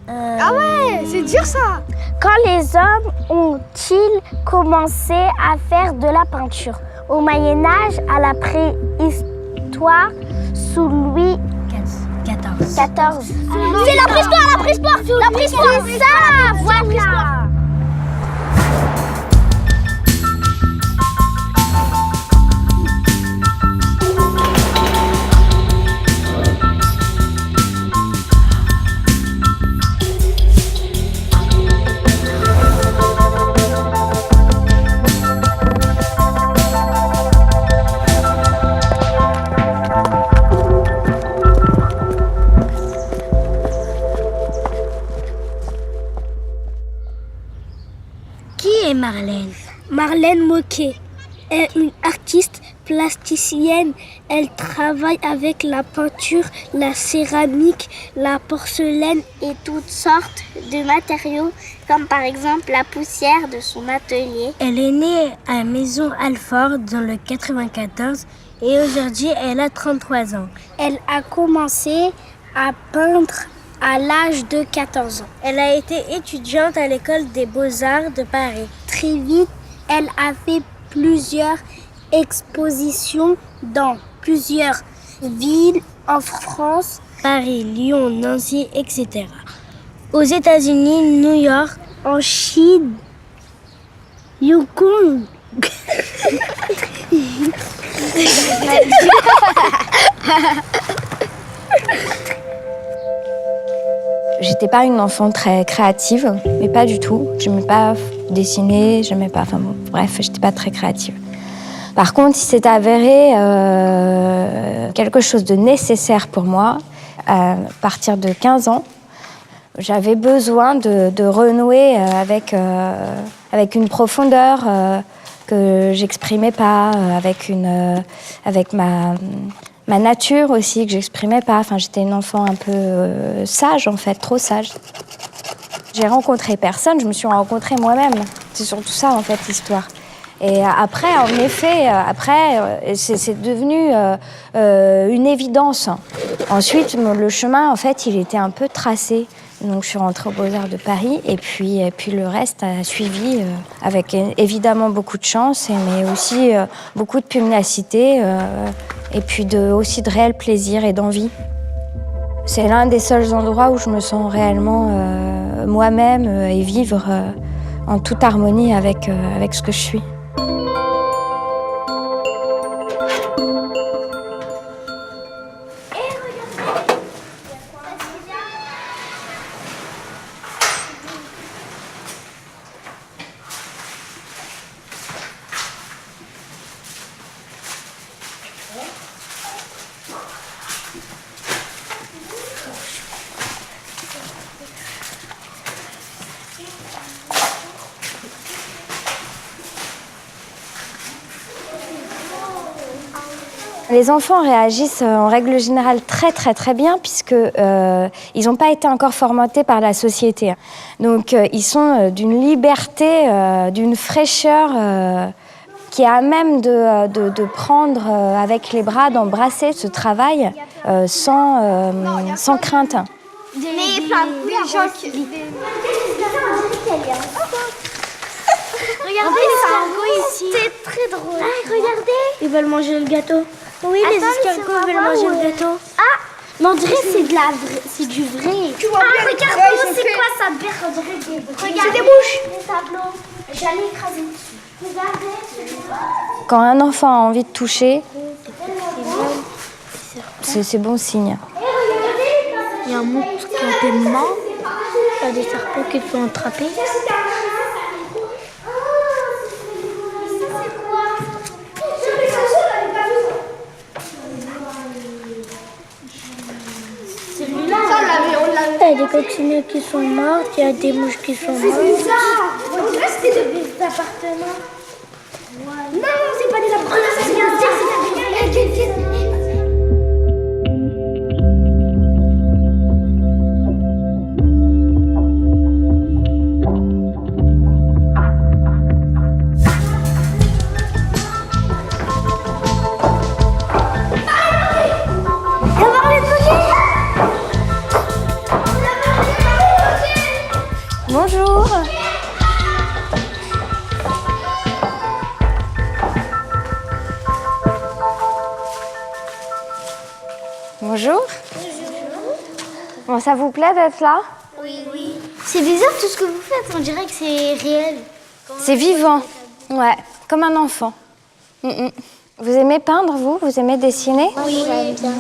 Ah ouais, c'est dur ça. Quand les hommes ont-ils commencé à faire de la peinture? Au Moyen-Âge, à la préhistoire, sous Louis XIV. C'est la préhistoire, c'est ça, voilà. Marlène. Marlène Moquet est une artiste plasticienne. Elle travaille avec la peinture, la céramique, la porcelaine et toutes sortes de matériaux, comme par exemple la poussière de son atelier. Elle est née à Maison-Alfort dans le 94 et aujourd'hui elle a 33 ans. Elle a commencé à peindre à l'âge de 14 ans. Elle a été étudiante à l'école des Beaux-Arts de Paris. Très vite, elle a fait plusieurs expositions dans plusieurs villes en France. Paris, Lyon, Nancy, etc. Aux États-Unis, New York, en Chine, Hong Kong. J'étais pas une enfant très créative, mais pas du tout. J'aimais pas dessiner, j'aimais pas... Enfin bon, bref, j'étais pas très créative. Par contre, il s'est avéré quelque chose de nécessaire pour moi. À partir de 15 ans, j'avais besoin de renouer avec une profondeur que j'exprimais pas, avec ma nature aussi, que j'exprimais pas. Enfin, j'étais une enfant un peu sage, en fait, trop sage. J'ai rencontré personne, je me suis rencontrée moi-même. C'est surtout ça, en fait, l'histoire. Et après, en effet, c'est devenu une évidence. Ensuite, le chemin, en fait, il était un peu tracé. Donc, je suis rentrée aux Beaux-Arts de Paris et puis le reste a suivi avec évidemment beaucoup de chance, mais aussi beaucoup de pugnacité et puis aussi de réel plaisir et d'envie. C'est l'un des seuls endroits où je me sens réellement moi-même et vivre en toute harmonie avec ce que je suis. Les enfants réagissent en règle générale très très très bien puisque ils n'ont pas été encore formatés par la société. Donc ils sont d'une liberté, d'une fraîcheur qui est à même de prendre avec les bras, d'embrasser ce travail sans crainte. Mais plein de gens qui... Regardez les escargots ici. C'est très drôle. Ah, regardez. Ils veulent manger le gâteau. Oui, les escargots veulent manger le gâteau. Ah, mais on dirait que c'est du vrai. Tu vois bien regardez, c'est quoi ça berre? On dirait des... Regardez des mouches. Les tableaux. J'allais écraser dessus. Regardez. Quand un enfant a envie de toucher, c'est bon signe. Il y a un monstre qui a des mains. Il y a des serpents qui sont attrapés. Il y a des coccinelles qui sont mortes, il y a des mouches qui sont mortes. C'est bizarre. On dirait que c'était des appartements. Non, c'est pas des appartements. C'est bien sûr, c'est Bonjour. Bon, ça vous plaît d'être là? Oui. C'est bizarre tout ce que vous faites, on dirait que c'est réel. C'est vivant, ouais, comme un enfant. Vous aimez peindre, vous? Vous aimez dessiner? Oui, j'aime bien.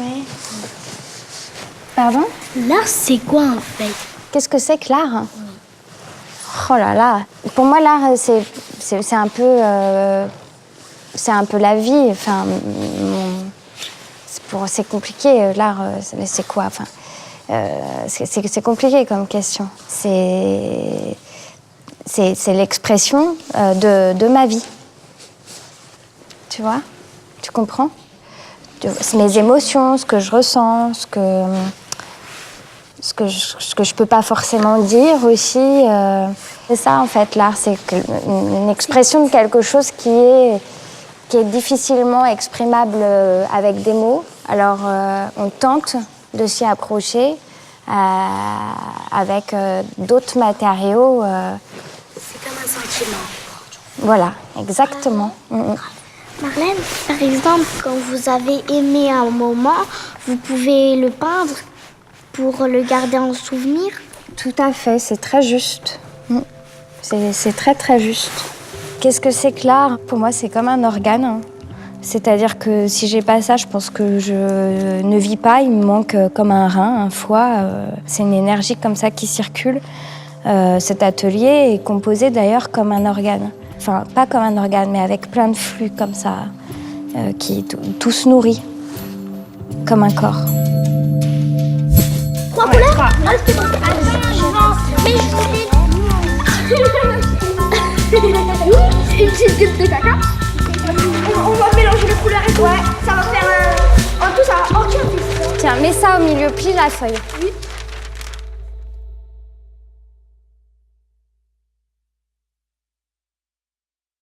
Pardon? L'art, c'est quoi en fait? Qu'est-ce que c'est que l'art? Oh là là. Pour moi, l'art, c'est un peu... c'est un peu la vie. Enfin, c'est compliqué, l'art, c'est quoi? Enfin, c'est compliqué comme question. C'est l'expression de ma vie. Tu vois? Tu comprends? C'est mes émotions, ce que je ressens, ce que je peux pas forcément dire aussi. C'est ça, en fait, l'art. C'est une expression de quelque chose qui est difficilement exprimable avec des mots. Alors, on tente de s'y approcher avec d'autres matériaux. C'est comme un sentiment. Voilà, exactement. Marlène, par exemple, quand vous avez aimé un moment, vous pouvez le peindre pour le garder en souvenir. Tout à fait, c'est très juste. C'est très, très juste. Qu'est-ce que c'est que l'art? Pour moi, c'est comme un organe. C'est-à-dire que si j'ai pas ça, je pense que je ne vis pas. Il me manque comme un rein, un foie. C'est une énergie comme ça qui circule. Cet atelier est composé d'ailleurs comme un organe. Enfin, pas comme un organe, mais avec plein de flux comme ça, qui tout se nourrit, comme un corps. 3 couleurs. Mais une petite goutte de caca. On va mélanger les couleurs et tout. Ouais, ça va faire... en tout, ça va entier. Tiens, mets ça au milieu, plie la feuille. Oui.